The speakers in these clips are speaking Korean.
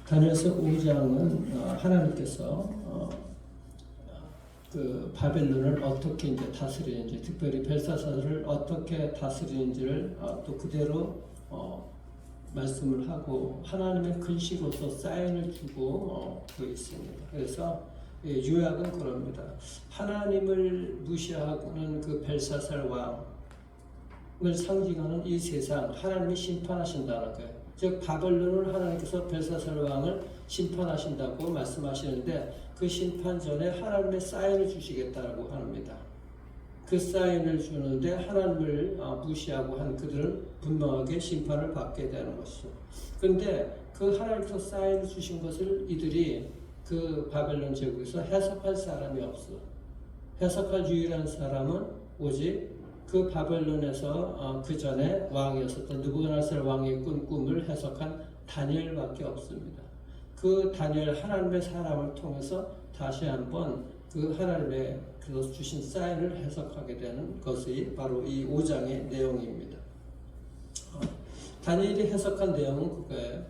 다니엘서 5장은 하나님께서 그 바벨론을 어떻게 이제 다스리는지, 특별히 벨사사를 어떻게 다스리는지를 또 그대로 말씀을 하고 하나님의 글씨로서 사인을 주고 있습니다. 그래서 요약은 그럽니다. 하나님을 무시하고는 그 벨사살 왕을 상징하는 이 세상, 하나님이 심판하신다는 거예요. 즉 바벨론을 하나님께서 벨사살 왕을 심판하신다고 말씀하시는데 그 심판 전에 하나님의 사인을 주시겠다고 합니다. 그 사인을 주는데 하나님을 무시하고 한 그들은 분명하게 심판을 받게 되는 것이죠. 그런데 그 하나님께서 사인을 주신 것을 이들이 그 바벨론 제국에서 해석할 사람이 없어. 해석할 유일한 사람은 오직 그 바벨론에서 그 전에 왕이었었던 느부갓네살 왕이 꾼 꿈을 해석한 다니엘밖에 없습니다. 그 다니엘 하나님의 사람을 통해서 다시 한번 그 하나님의 그래서 주신 사인을 해석하게 되는 것이 바로 이 5장의 내용입니다. 다니엘이 해석한 내용은 그거예요.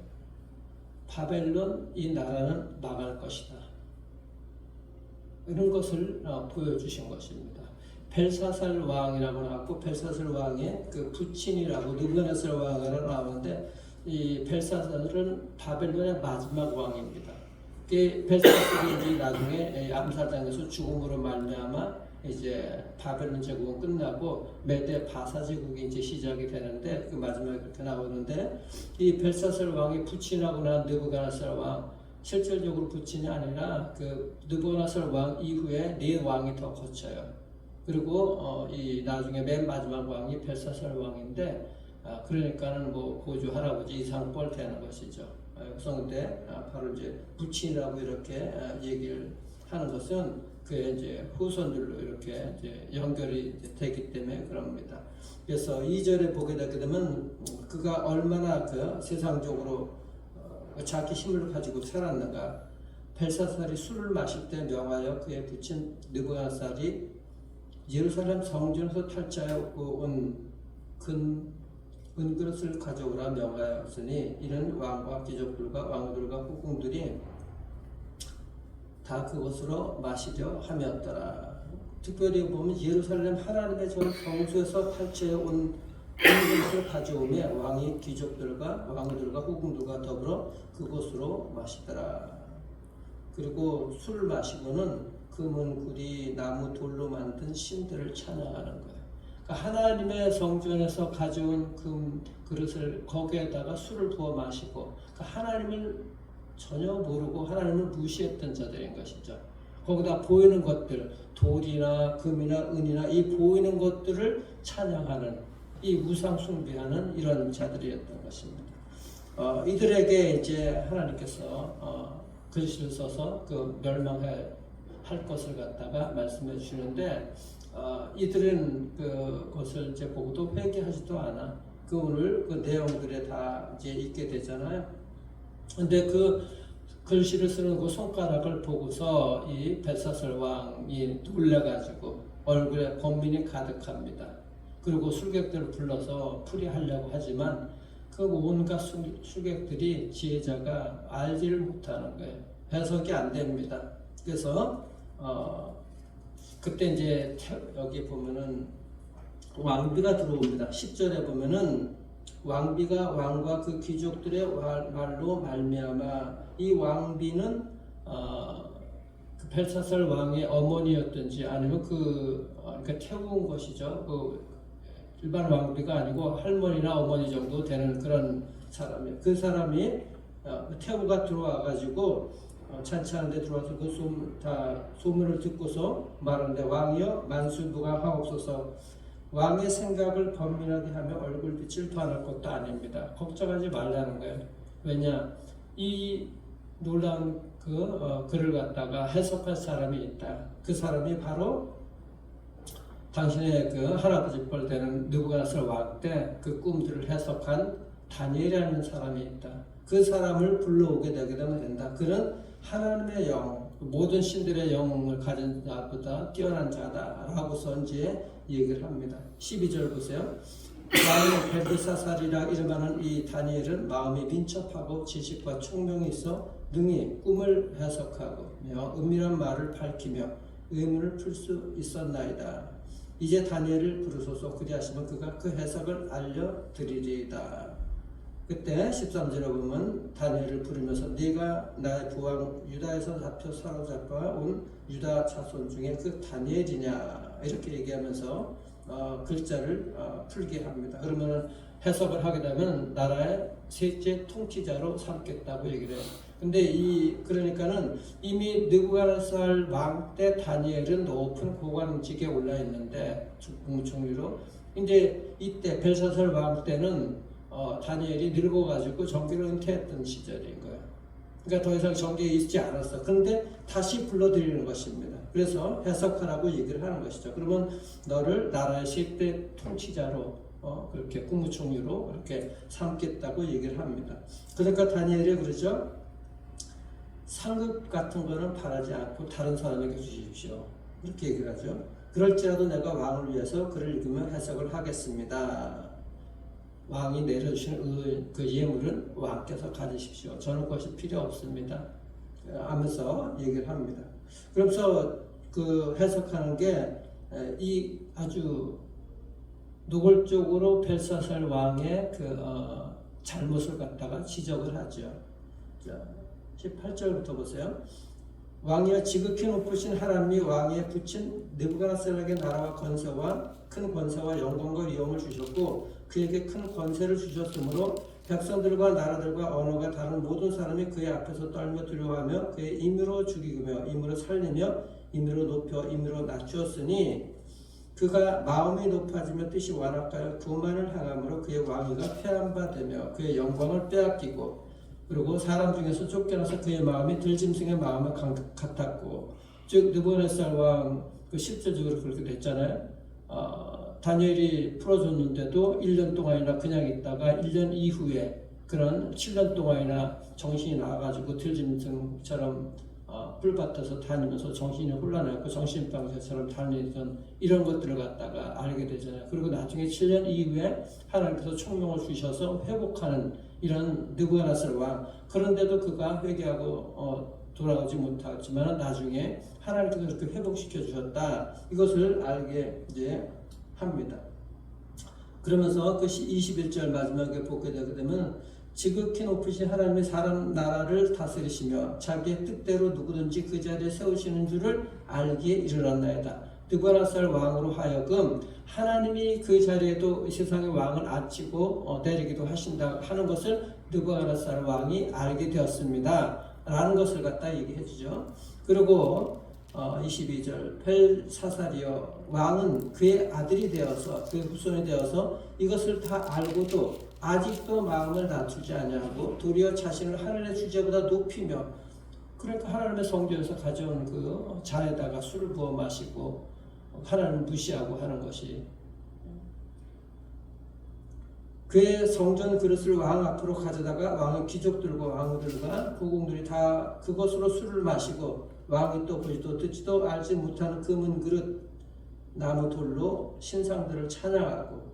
바벨론 이 나라는 망할 것이다. 이런 것을 보여주신 것입니다. 벨사살 왕이라고 나왔고 벨사살 왕의 그 부친이라고 느부갓네살 왕이라고 나오는데 이 벨사살은 바벨론의 마지막 왕입니다. 벨사살이 나중에 암살당해서 죽음으로 말미암아 이제 바벨론 제국은 끝나고 메대 바사 제국이 이제 시작이 되는데 그 마지막에 그렇게 나오는데 이 벨사살 왕의 부친하고 난 느부갓네살 왕 실질적으로 부친이 아니라 그 느부갓네살 왕 이후에 네 왕이 더 거쳐요. 그리고 이 나중에 맨 마지막 왕이 벨사살 왕인데 그러니까는 뭐 고조 할아버지 이상뻘 되는 것이죠. 그래서 근데 바로 이제 부친이라고 이렇게 얘기를 하는 것은 그의 이제 후손들로 이렇게 이제 연결이 되기 때문에 그럽니다. 그래서 2절에 보게 되게 되면 그가 얼마나 그 세상적으로 자기 힘을 가지고 살았는가. 벨사살이 술을 마실 때 명하여 그의 부친 느부갓네살이 예루살렘 성전에서 탈취하여 온 은그릇을 가져오라 명하였으니 이는 왕과 귀족들과 왕들과 후궁들이 다 그것으로 마시려 함이었더라. 특별히 보면 예루살렘 하나님의 전 성소에서 탈취해 온 은그릇을 가져오며 왕이 귀족들과 왕들과 후궁들과 더불어 그곳으로 마시더라. 그리고 술을 마시고는 금은구리 나무 돌로 만든 신들을 찬양하는 거예요. 그러니까 하나님의 성전에서 가져온 금 그릇을 거기에다가 술을 부어 마시고 그러니까 하나님을 전혀 모르고 하나님을 무시했던 자들인 것이죠. 거기다 보이는 것들 돌이나 금이나 은이나 이 보이는 것들을 찬양하는 이 우상 숭배하는 이런 자들이었던 것입니다. 이들에게 이제 하나님께서 글씨를 써서 그 멸망할 것을 갖다가 말씀해 주시는데 이들은 그것을 이제 보고도 회개하지도 않아. 그 오늘 그 내용들에 다 이제 있게 되잖아요. 근데 그 글씨를 쓰는 그 손가락을 보고서 이 벨사살 왕이 놀래가지고 얼굴에 번민이 가득합니다. 그리고 술객들을 불러서 풀이하려고 하지만 그 온갖 술객들이 지혜자가 알지를 못하는 거예요. 해석이 안 됩니다. 그래서 그때 이제 여기 보면은 왕비가 들어옵니다. 10절에 보면은 왕비가 왕과 그 귀족들의 말로 말미암아 이 왕비는 그 벨사살 왕의 어머니였든지 아니면 그러니까 태운 것이죠. 그 일반 왕비가 아니고 할머니나 어머니 정도 되는 그런 사람이에요. 그 사람이 태우가 들어와 가지고 찬치하는데 들어와서 그 소문을 듣고서 말하는데 왕이여 만수부가 하옵소서. 왕의 생각을 번민하게 하며 얼굴빛을 더할 것도 아닙니다. 걱정하지 말라는 거예요. 왜냐 이 놀라운 글을 갖다가 해석할 사람이 있다. 그 사람이 바로 당신의 그 할아버지 뻘 되는 느부갓네살 왕 때 그 꿈들을 해석한 다니엘이라는 사람이 있다. 그 사람을 불러오게 되게 되면 된다. 그는 하나님의 영, 모든 신들의 영을 가진 자보다 뛰어난 자다라고서 이제 얘기를 합니다. 12절 보세요. 왕은 벨드사살이라 이름하는 이 다니엘은 마음이 민첩하고 지식과 총명이 있어 능히 꿈을 해석하고 은밀한 말을 밝히며 의문을 풀 수 있었나이다. 이제 다니엘을 부르소서. 그리하시면 그가 그 해석을 알려드리리이다. 그때 13절에 보면 다니엘을 부르면서 네가 나의 부왕 유다에서 잡혀 사로잡아 온 유다 자손 중에 그 다니엘이냐 이렇게 얘기하면서 글자를 풀게 합니다. 그러면 해석을 하게 되면 나라의 셋째 통치자로 삼겠다고 얘기를 해요. 근데 그러니까는 이미 느부갓네살 왕 때 다니엘은 높은 고관직에 올라 있는데 국무총리로 이제 이때 벨사살 왕 때는 다니엘이 늙어가지고 정계를 은퇴했던 시절인 거예요. 그러니까 더 이상 정계에 있지 않았어. 그런데 다시 불러들이는 것입니다. 그래서 해석하라고 얘기를 하는 것이죠. 그러면 너를 나라의 10대 통치자로 그렇게 국무총리로 이렇게 삼겠다고 얘기를 합니다. 그러니까 다니엘이 그러죠. 상급 같은 거는 바라지 않고 다른 사람에게 주십시오. 이렇게 얘기를 하죠. 그럴지라도 내가 왕을 위해서 글을 읽으며 해석을 하겠습니다. 왕이 내려주신 그 예물은 왕께서 가지십시오. 저는 그것이 필요 없습니다. 하면서 얘기를 합니다. 그러면서 그 해석하는 게 이 아주 노골적으로 벨사살 왕의 그 잘못을 갖다가 지적을 하죠. 자, 18절부터 보세요. 왕이여 지극히 높으신 하나님이 왕위에 붙인 느부갓네살에게 나라와 권세와 큰 권세와 영광과 위엄을 주셨고 그에게 큰 권세를 주셨으므로 백성들과 나라들과 언어가 다른 모든 사람이 그의 앞에서 떨며 두려워하며 그의 임의로 죽이며 임의로 살리며 임의로 높여 임의로 낮추었으니 그가 마음이 높아지며 뜻이 완악하여 구만을 향함으로 그의 왕위가 폐한바되며 그의 영광을 빼앗기고 그리고 사람 중에서 쫓겨나서 그의 마음이 들짐승의 마음과 같았고 즉 느부갓네살 왕 그 실질적으로 그렇게 됐잖아요. 다니엘이 풀어줬는데도 1년 동안이나 그냥 있다가 1년 이후에 그런 7년 동안이나 정신이 나와가지고 들짐승처럼 뿔밭에서 다니면서 정신이 혼란하고 정신병자처럼 다니던 이런 것들을 갖다가 알게 되잖아요. 그리고 나중에 7년 이후에 하나님께서 총명을 주셔서 회복하는 이런 느부갓네살 왕. 그런데도 그가 회개하고 돌아오지 못하지만 나중에 하나님께서 그렇게 회복시켜 주셨다. 이것을 알게 이제 합니다. 그러면서 그 21절 마지막에 보게 되게 되면 지극히 높으신 하나님의 사람 나라를 다스리시며 자기의 뜻대로 누구든지 그 자리에 세우시는 줄을 알기에 이르렀나이다. 느부갓네살 왕으로 하여금 하나님이 그 자리에도 세상의 왕을 앉히고 내리기도 하신다 하는 것을 느부갓네살 왕이 알게 되었습니다. 라는 것을 갖다 얘기해 주죠. 그리고 22절 벨사살이여 왕은 그의 아들이 되어서 그의 후손이 되어서 이것을 다 알고도 아직도 마음을 낮추지 아니하고 도리어 자신을 하늘의 주제보다 높이며 그러니까 하나님의 성전에서 가져온 그 잔에다가 술을 부어 마시고 하나님을 무시하고 하는 것이 그의 성전 그릇을 왕 앞으로 가져다가 왕의 귀족들과 왕들과 후궁들이 다 그것으로 술을 마시고 왕이 또 보지도 듣지도 알지 못하는 금은 그릇 나무 돌로 신상들을 찬양하고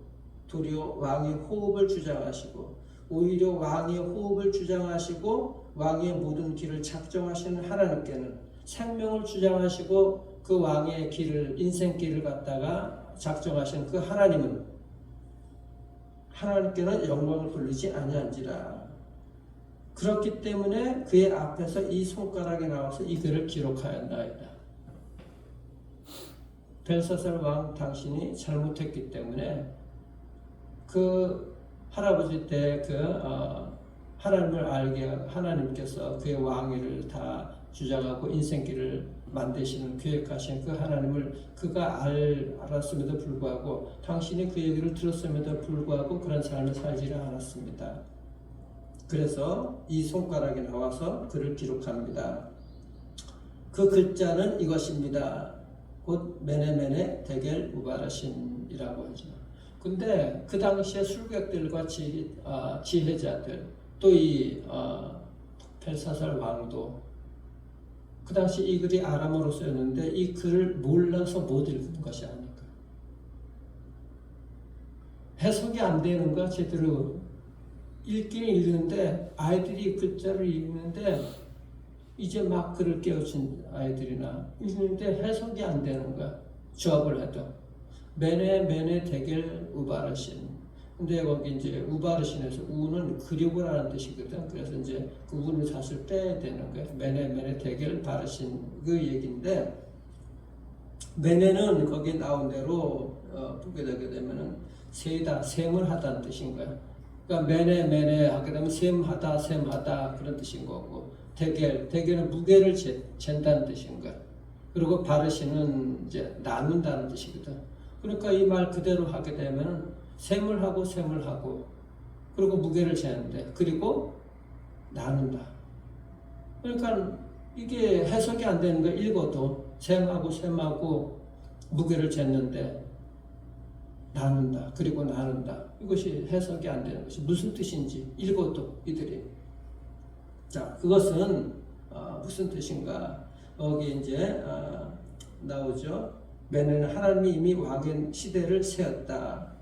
도리어 왕의 호흡을 주장하시고 오히려 왕의 호흡을 주장하시고 왕의 모든 길을 작정하시는 하나님께는 생명을 주장하시고 그 왕의 길을 인생길을 갖다가 작정하신 그 하나님께는 영광을 돌리지 아니한지라. 그렇기 때문에 그의 앞에서 이 손가락이 나와서 이 글을 기록하였나이다. 벨사살 왕 당신이 잘못했기 때문에 그 할아버지 때 하나님을 알게 하나님께서 그의 왕위를 다 주장하고 인생길을 만드시는 계획하신 그 하나님을 그가 알았음에도 불구하고 당신이 그 얘기를 들었음에도 불구하고 그런 삶을 살지를 않았습니다. 그래서 이 손가락이 나와서 글을 기록합니다. 그 글자는 이것입니다. 곧 메네메네 데겔 우바라신이라고 하죠. 근데 그 당시에 술객들과 지혜자들 또 이 벨사살 왕도 그 당시 이 글이 아람어로 쓰였는데 이 글을 몰라서 못 읽은 것이 아닐까. 해석이 안 되는 거야. 제대로 읽기는 읽는데 아이들이 글자를 읽는데 이제 막 글을 깨우친 아이들이나 읽는데 해석이 안 되는 거야. 조합을 해도 메네 대겔 우바르신. 근데 거기 이제 우바르신에서 우는 그리고라는 뜻이거든. 그래서 이제 그 우는 잣을 빼야 되는 거야. 메네 대겔 바르신 그 얘기인데, 메네는 거기 나온 대로 보게 되게 되면은 세다, 셈을 하다는 뜻인 거야. 그러니까 메네 하게 되면 셈하다 그런 뜻인 거고, 대겔은 무게를 잰다는 뜻인 거야. 그리고 바르시는 이제 나눈다는 뜻이거든. 그러니까 이 말 그대로 하게 되면 셈을 하고 그리고 무게를 재는데, 그리고 나눈다. 그러니까 이게 해석이 안 되는 거. 읽어도 셈하고 무게를 쟀는데 나눈다, 그리고 나눈다. 이것이 해석이 안 되는 것이 무슨 뜻인지 읽어도 이들이. 자, 그것은 무슨 뜻인가? 여기 이제 나오죠. 메네는 하나님이 이미 왕의 시대를 세웠다.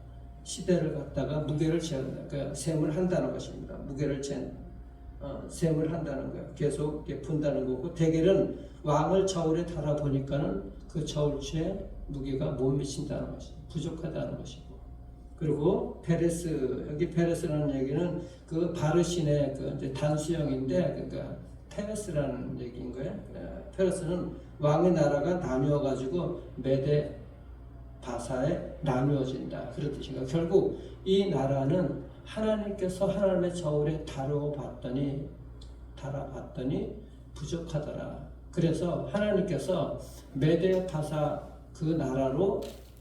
시대를 갖다가 무게를 재었다. 그러니까 셈을 한다는 것입니다. 무게를 셈을 한다는 거예요. 계속 푼다는 거고, 대겔은 왕을 저울에 달아 보니까는 그 저울추에 무게가 못 미친다는 것이 부족하다는 것이고, 그리고 페레스, 여기 페레스라는 얘기는 그 바르신의 그 이제 단수형인데, 그러니까 페레스라는 얘기인 거예요. 페레스는 왕의 나라가 나뉘어 가지고 메데 바사에 나누어진다, 그런 뜻인가. 결국 이 나라는 하나님께서 하나님의 저울에 달아봤더니 부족하더라. 그래서 하나님께서 메데 바사 그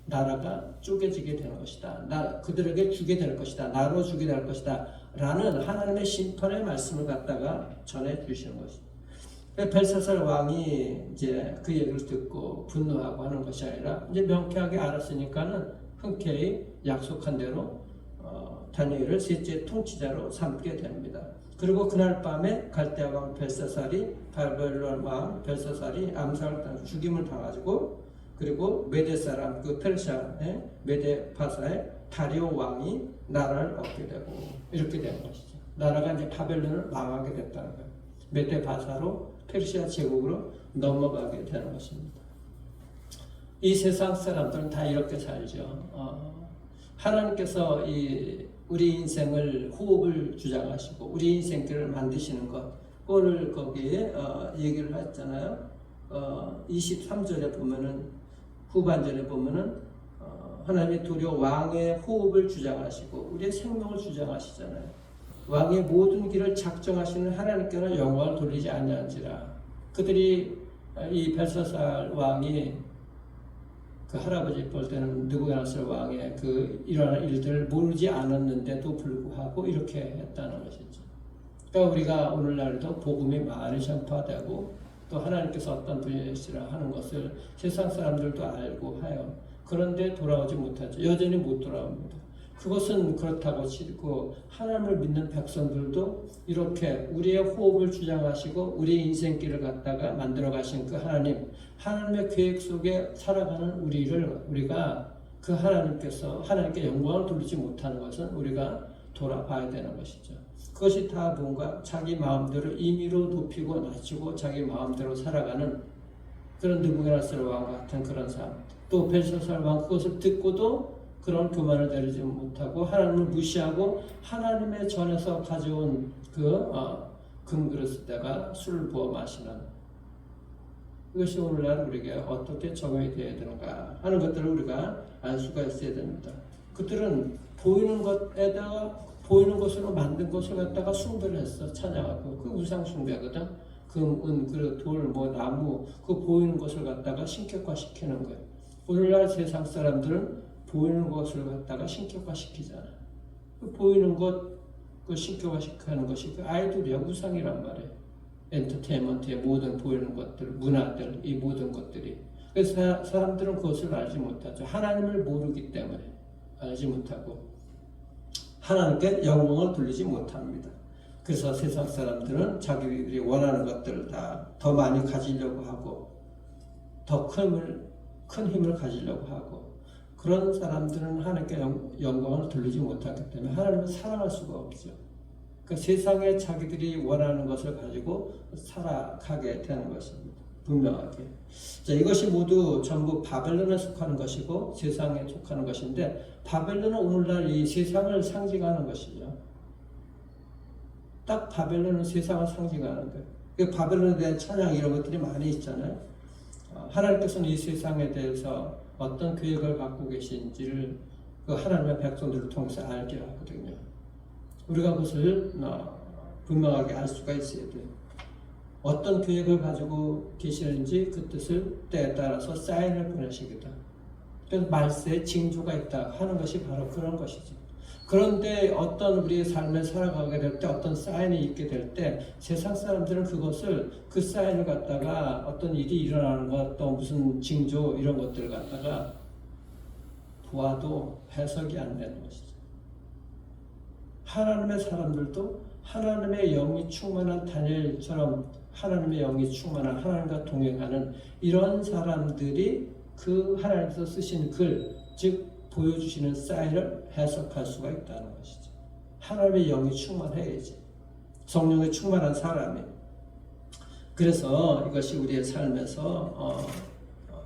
나라가 쪼개지게 되는 것이다. 그들에게 주게 될 것이다. 나로 주게 될 것이다. 라는 하나님의 심판의 말씀을 갖다가 전해 주시는 것입니다. 벨사살 왕이 이제 그 얘기를 듣고 분노하고 하는 것이 아니라 이제 명쾌하게 알았으니까는 흔쾌히 약속한 대로 다니엘을 셋째 통치자로 삼게 됩니다. 그리고 그날 밤에 갈대아 왕 벨사살이 바벨론 왕 벨사살이 암살을 당해 죽임을 당하고, 그리고 메데 사람 그 페르시아의 메데 바사의 다리오 왕이 나라를 얻게 되고 이렇게 된 것이죠. 나라가 이제 바벨론을 망하게 됐다는 거예요. 메데 바사로 페르시아 제국으로 넘어가게 되는 것입니다. 이 세상 사람들은 다 이렇게 살죠. 하나님께서 우리 인생을 호흡을 주장하시고 우리 인생길을 만드시는 것, 오늘 거기에 얘기를 했잖아요. 23절에 보면은, 후반절에 보면은 하나님의 도리어 왕의 호흡을 주장하시고 우리의 생명을 주장하시잖아요. 왕의 모든 길을 작정하시는 하나님께는 영광을 돌리지 아니한지라. 그들이 이 벨사살 왕이 그 할아버지 볼 때는 느부갓네살 왕의 그 일어난 일들을 모르지 않았는데도 불구하고 이렇게 했다는 것이죠. 그러니까 우리가 오늘날도 복음이 많이 전파되고 또 하나님께서 어떤 분이시라 하는 것을 세상 사람들도 알고 하여 그런데 돌아오지 못하죠. 여전히 못 돌아옵니다. 그것은 그렇다고 치고 하나님을 믿는 백성들도 이렇게 우리의 호흡을 주장하시고 우리의 인생길을 갖다가 만들어 가신 그 하나님의 계획 속에 살아가는 우리가 그 하나님께 영광을 돌리지 못하는 것은 우리가 돌아봐야 되는 것이죠. 그것이 다 뭔가 자기 마음대로 임의로 높이고 낮추고 자기 마음대로 살아가는 그런 느부갓네살 왕 같은 그런 삶, 또 벨사살 왕 그것을 듣고도 그런 교만을 내리지 못하고 하나님을 무시하고 하나님의 전에서 가져온 그 금그릇에다가 술을 부어 마시는, 이것이 오늘날 우리에게 어떻게 적용이 되어야 되는가 하는 것들을 우리가 알 수가 있어야 됩니다. 그들은 보이는 것으로 만든 것을 갖다가 숭배를 했어. 찬양하고. 그 우상 숭배거든. 금, 은, 돌, 나무, 그 보이는 것을 갖다가 신격화시키는 거예요. 오늘날 세상 사람들은 보이는 것을 갖다가 신격화시키잖아. 그 보이는 것, 그 신격화시키는 것이 그 아이돌이야, 우상이란 말이에요. 엔터테인먼트의 모든 보이는 것들, 문화들, 이 모든 것들이. 그래서 사람들은 그것을 알지 못하죠. 하나님을 모르기 때문에 알지 못하고 하나님께 영광을 돌리지 못합니다. 그래서 세상 사람들은 자기들이 원하는 것들을 다 더 많이 가지려고 하고 더 큰 힘을 가지려고 하고 그런 사람들은 하나님께 영광을 돌리지 못하기 때문에 하나님을 사랑할 수가 없죠. 그 세상에 자기들이 원하는 것을 가지고 살아가게 되는 것입니다. 분명하게. 자, 이것이 모두 전부 바벨론에 속하는 것이고 세상에 속하는 것인데, 바벨론은 오늘날 이 세상을 상징하는 것이죠. 딱 바벨론은 세상을 상징하는 거예요. 그 바벨론에 대한 찬양 이런 것들이 많이 있잖아요. 하나님께서는 이 세상에 대해서 어떤 계획을 갖고 계신지를 그 하나님의 백성들을 통해서 알게 하거든요. 우리가 그것을 분명하게 알 수가 있어야 돼요. 어떤 계획을 가지고 계시는지 그 뜻을 때에 따라서 사인을 보내시기도. 그래서 말세에 징조가 있다 하는 것이 바로 그런 것이죠. 그런데 어떤 우리의 삶을 살아가게 될 때 어떤 사인이 있게 될 때 세상 사람들은 그것을 그 사인을 갖다가 어떤 일이 일어나는 것 또 무슨 징조 이런 것들을 갖다가 보아도 해석이 안 되는 것이죠. 하나님의 사람들도 하나님의 영이 충만한 다니엘처럼 하나님의 영이 충만한 하나님과 동행하는 이런 사람들이 그 하나님께서 쓰신 글, 즉 보여주시는 사인을 해석할 수가 있다는 것이죠. 하나님의 영이 충만해야지. 성령이 충만한 사람이. 그래서 이것이 우리의 삶에서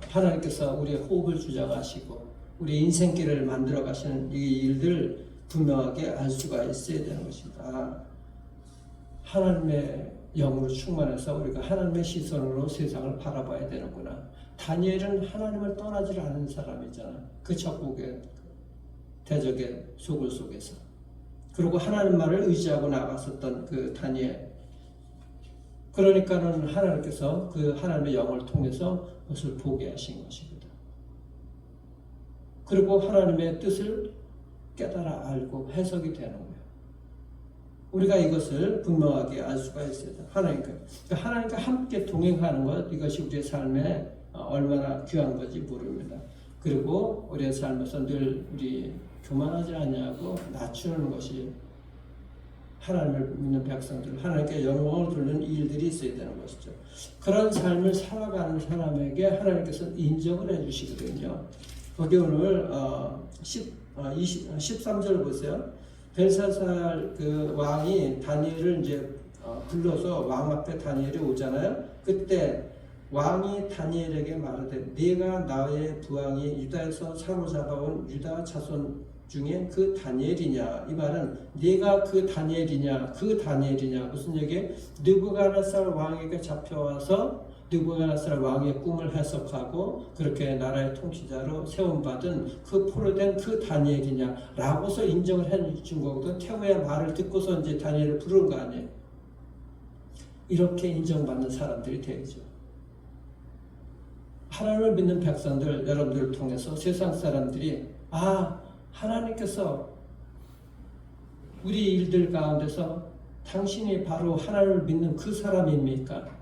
하나님께서 우리의 호흡을 주장하시고 우리 인생길을 만들어 가시는 이 일들 분명하게 알 수가 있어야 되는 것입니다. 하나님의 영으로 충만해서 우리가 하나님의 시선으로 세상을 바라봐야 되는구나. 다니엘은 하나님을 떠나지 않은 사람이잖아. 그 적국의 대적의 소굴 속에서. 그리고 하나님 말을 의지하고 나갔었던 그 다니엘. 그러니까는 하나님께서 그 하나님의 영을 통해서 그것을 보게 하신 것입니다. 그리고 하나님의 뜻을 깨달아 알고 해석이 되는 거예요. 우리가 이것을 분명하게 알 수가 있어요. 하나님과 함께 동행하는 것, 이것이 우리의 삶에 얼마나 귀한 건지 모릅니다. 그리고 우리의 삶에서 늘 우리 교만하지 않냐고 낮추는 것이 하나님을 믿는 백성들, 하나님께 영광을 돌리는 일들이 있어야 되는 것이죠. 그런 삶을 살아가는 사람에게 하나님께서 인정을 해주시거든요. 거기 오늘 13절 보세요. 벨사살 그 왕이 다니엘을 이제 불러서 왕 앞에 다니엘이 오잖아요. 그때 왕이 다니엘에게 말하되 네가 나의 부왕이 유다에서 사로잡아온 유다 자손 중에 그 다니엘이냐. 이 말은 네가 그 다니엘이냐. 그 다니엘이냐. 무슨 얘기예요? 느부갓네살 왕에게 잡혀와서 느부갓네살 왕의 꿈을 해석하고 그렇게 나라의 통치자로 세움받은 그 포로된 그 다니엘이냐 라고서 인정을 해준 거거든. 태후의 말을 듣고서 이제 다니엘을 부른 거 아니에요. 이렇게 인정받는 사람들이 되죠. 하나님을 믿는 백성들, 여러분들을 통해서 세상 사람들이 하나님께서 우리 일들 가운데서 당신이 바로 하나님을 믿는 그 사람입니까?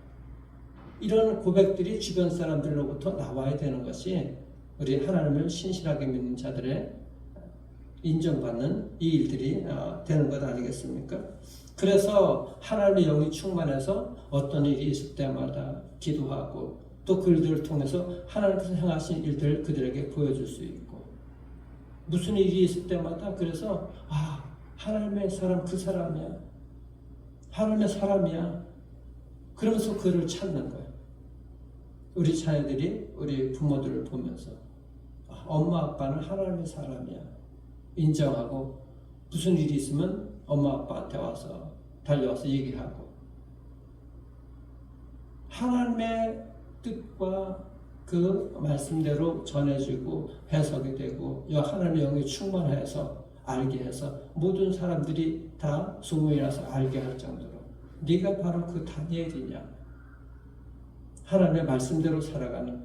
이런 고백들이 주변 사람들로부터 나와야 되는 것이 우리 하나님을 신실하게 믿는 자들의 인정받는 이 일들이 되는 것 아니겠습니까? 그래서 하나님의 영이 충만해서 어떤 일이 있을 때마다 기도하고 또 그 일들을 통해서 하나님께서 행하신 일들을 그들에게 보여줄 수 있고 무슨 일이 있을 때마다 그래서 하나님의 사람 그 사람이야. 하나님의 사람이야. 그러면서 그를 찾는 거예요. 우리 자녀들이 우리 부모들을 보면서 엄마 아빠는 하나님의 사람이야. 인정하고 무슨 일이 있으면 엄마 아빠한테 와서 달려와서 얘기하고 하나님의 뜻과 그 말씀대로 전해지고 해석이 되고 하나님의 영이 충만해서 알게 해서 모든 사람들이 다 소문이 나서 알게 할 정도로 네가 바로 그 다니엘이냐. 하나님의 말씀대로 살아가는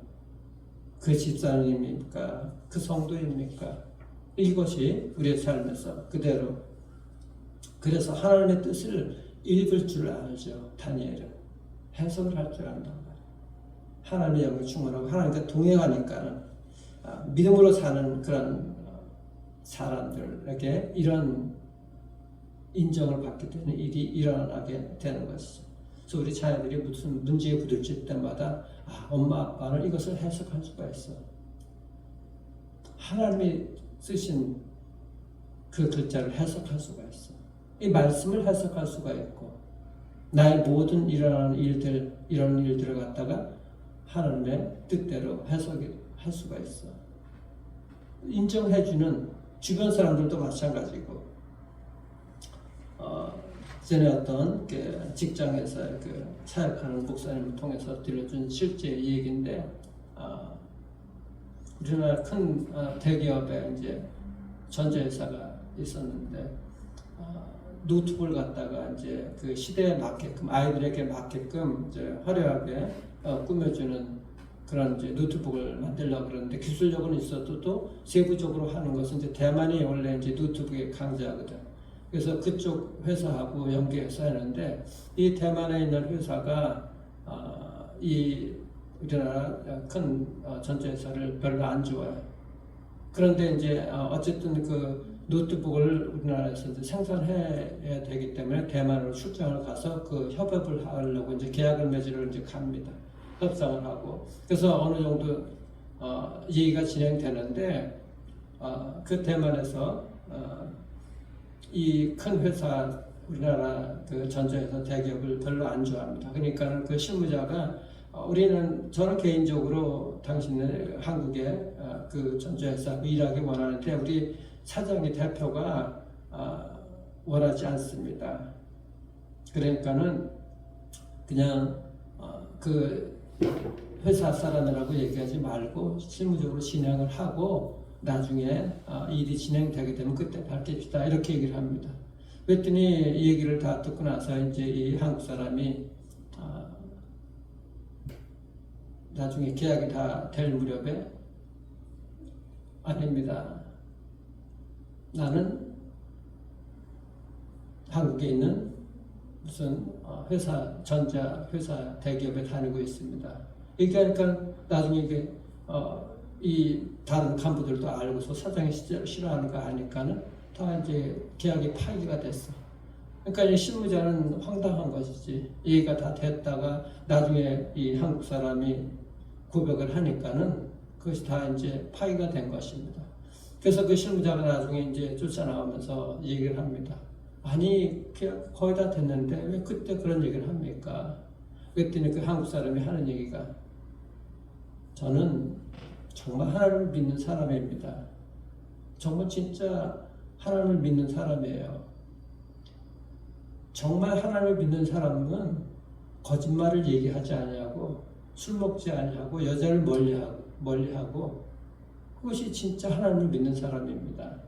그 집사님입니까? 그 성도입니까? 이것이 우리의 삶에서 그대로. 그래서 하나님의 뜻을 읽을 줄 알죠. 다니엘은 해석을 할 줄 안단 말이에요. 하나님의 영이 충만하고 하나님과 동행하니까 믿음으로 사는 그런 사람들에게 이런 인정을 받게 되는 일이 일어나게 되는 것이죠. 그래서 우리 자녀들이 무슨 문제에 부딪힐 때마다 엄마 아빠는 이것을 해석할 수가 있어. 하나님이 쓰신 그 글자를 해석할 수가 있어. 이 말씀을 해석할 수가 있고, 나의 모든 일어나는 일들, 이런 일들을 갖다가 하나님의 뜻대로 해석할 수가 있어. 인정해주는 주변 사람들도 마찬가지고, 전에 어떤 그 직장에서 그 사역하는 목사님을 통해서 들려준 실제 얘기인데, 우리나라 큰 대기업에 이제 전자회사가 있었는데, 노트북을 갖다가 이제 그 시대에 맞게끔, 아이들에게 맞게끔 이제 화려하게 꾸며주는 그런 이제 노트북을 만들려고 그러는데, 기술력은 있어도 또 세부적으로 하는 것은 이제 대만이 원래 이제 노트북의 강자거든. 그래서 그쪽 회사하고 연계해서 하는데, 이 대만에 있는 회사가 이 우리나라 큰 전자회사를 별로 안 좋아해요. 그런데 이제 어쨌든 그 노트북을 우리나라에서 이제 생산해야 되기 때문에 대만으로 출장을 가서 그 협업을 하려고 이제 계약을 맺으러 이제 갑니다. 협상을 하고. 그래서 어느 정도 얘기가 진행되는데, 그 대만에서 이 큰 회사, 우리나라 그 전자회사 대기업을 별로 안 좋아합니다. 그러니까 그 실무자가 저는 개인적으로 당신네 한국의 그 전자회사 일하기 원하는데 우리 사장이 대표가 원하지 않습니다. 그러니까는 그냥 그 회사 사람이라고 얘기하지 말고 실무적으로 진행을 하고 나중에 일이 진행되게 되면 그때 밝힙시다, 이렇게 얘기를 합니다. 그랬더니 이 얘기를 다 듣고 나서 이제 이 한국 사람이 나중에 계약이 다 될 무렵에, 아닙니다, 나는 한국에 있는 무슨 회사, 전자회사 대기업에 다니고 있습니다. 얘기하니까 나중에 이게 이 다른 간부들도 알고서 사장이 싫어하는 거 아니까는 다 이제 계약이 파기가 됐어. 그러니까 이 실무자는 황당한 것이지. 얘기가 다 됐다가 나중에 이 한국 사람이 고백을 하니까는 그것이 다 이제 파기가 된 것입니다. 그래서 그 실무자가 나중에 이제 쫓아나오면서 얘기를 합니다. 아니, 계약 거의 다 됐는데 왜 그때 그런 얘기를 합니까? 그랬더니 그 한국 사람이 하는 얘기가, 저는 정말 하나님을 믿는 사람입니다. 정말 진짜 하나님을 믿는 사람이에요. 정말 하나님을 믿는 사람은 거짓말을 얘기하지 아니하고 술 먹지 아니하고 여자를 멀리하고 그것이 진짜 하나님을 믿는 사람입니다.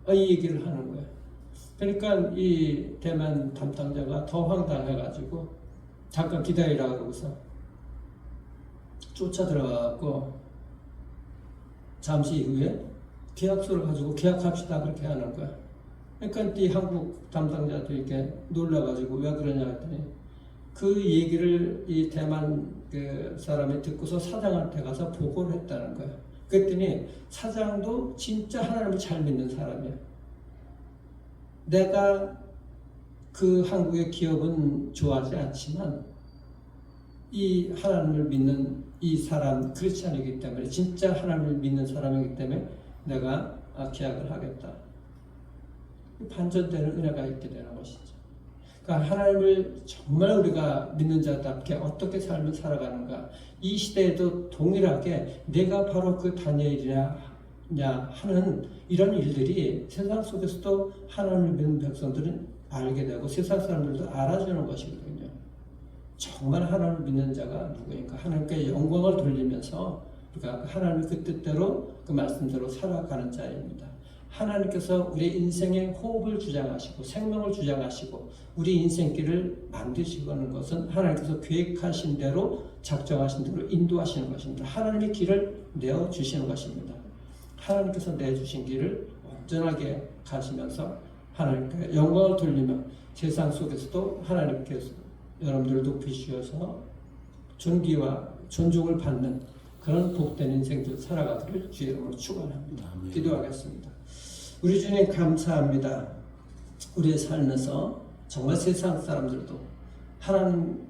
이 얘기를 하는 거예요. 그러니까 이 대만 담당자가 더 황당해가지고 잠깐 기다리라고 그러고서 쫓아 들어가고 잠시 이후에 계약서를 가지고 계약합시다, 그렇게 하는 거야. 그러니까 이 한국 담당자도 이렇게 놀라가지고 왜 그러냐 했더니 그 얘기를 이 대만 그 사람이 듣고서 사장한테 가서 보고를 했다는 거야. 그랬더니 사장도 진짜 하나님을 잘 믿는 사람이야. 내가 그 한국의 기업은 좋아하지 않지만 이 하나님을 믿는 이 사람, 크리스찬이기 때문에, 진짜 하나님을 믿는 사람이기 때문에 내가 계약을 하겠다. 반전되는 은혜가 있게 되는 것이죠. 그러니까 하나님을 정말 우리가 믿는 자답게 어떻게 삶을 살아가는가, 이 시대에도 동일하게 내가 바로 그 다니엘이냐 하는 이런 일들이 세상 속에서도 하나님을 믿는 백성들은 알게 되고 세상 사람들도 알아주는 것이거든요. 정말 하나님을 믿는 자가 누구인가, 하나님께 영광을 돌리면서 우리가 하나님의 그 뜻대로 그 말씀대로 살아가는 자입니다. 하나님께서 우리 인생의 호흡을 주장하시고 생명을 주장하시고 우리 인생길을 만드시는 것은 하나님께서 계획하신 대로, 작정하신 대로 인도하시는 것입니다. 하나님의 길을 내어주시는 것입니다. 하나님께서 내주신 길을 온전하게 가시면서 하나님께 영광을 돌리며 세상 속에서도 하나님께서 여러분들을 높이시어서 존귀와 존중을 받는 그런 복된 인생들 살아가기를 주의 이름으로 축원합니다. 기도하겠습니다. 우리 주님 감사합니다. 우리의 삶에서 정말 세상 사람들도 하나님,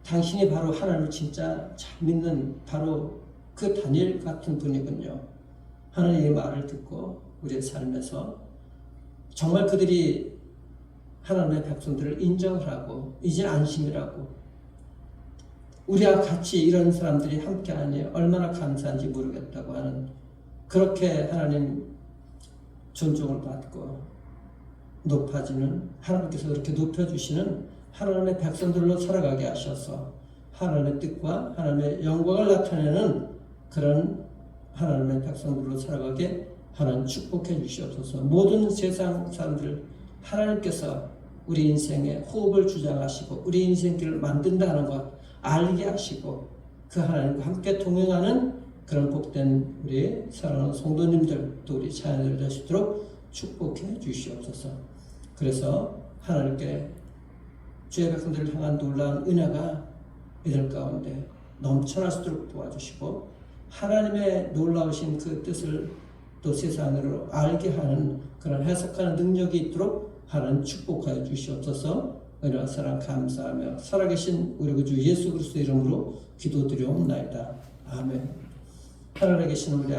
당신이 바로 하나님을 진짜 잘 믿는 바로 그 다니엘 같은 분이군요. 하나님의 말을 듣고 우리의 삶에서 정말 그들이 하나님의 백성들을 인정을 하고 이제 안심이라고, 우리와 같이 이런 사람들이 함께하니 얼마나 감사한지 모르겠다고 하는, 그렇게 하나님 존중을 받고 높아지는, 하나님께서 그렇게 높여주시는 하나님의 백성들로 살아가게 하셔서 하나님의 뜻과 하나님의 영광을 나타내는 그런 하나님의 백성들로 살아가게 하나님 축복해 주시옵소서. 모든 세상 사람들 하나님께서 우리 인생에 호흡을 주장하시고 우리 인생길을 만든다는 것 알게 하시고 그 하나님과 함께 동행하는 그런 복된 우리 사랑하는 성도님들 또 우리 자녀들 되시도록 축복해 주시옵소서. 그래서 하나님께 주의 백성들을 향한 놀라운 은혜가 이들 가운데 넘쳐날 수 있도록 도와주시고 하나님의 놀라우신 그 뜻을 또 세상으로 알게 하는 그런 해석하는 능력이 있도록 하나님 축복하여 주시옵소서. 은혜와 사랑 감사하며 살아계신 우리 구주 예수 그리스도 이름으로 기도드리옵나이다. 아멘. 하늘에 계신 우리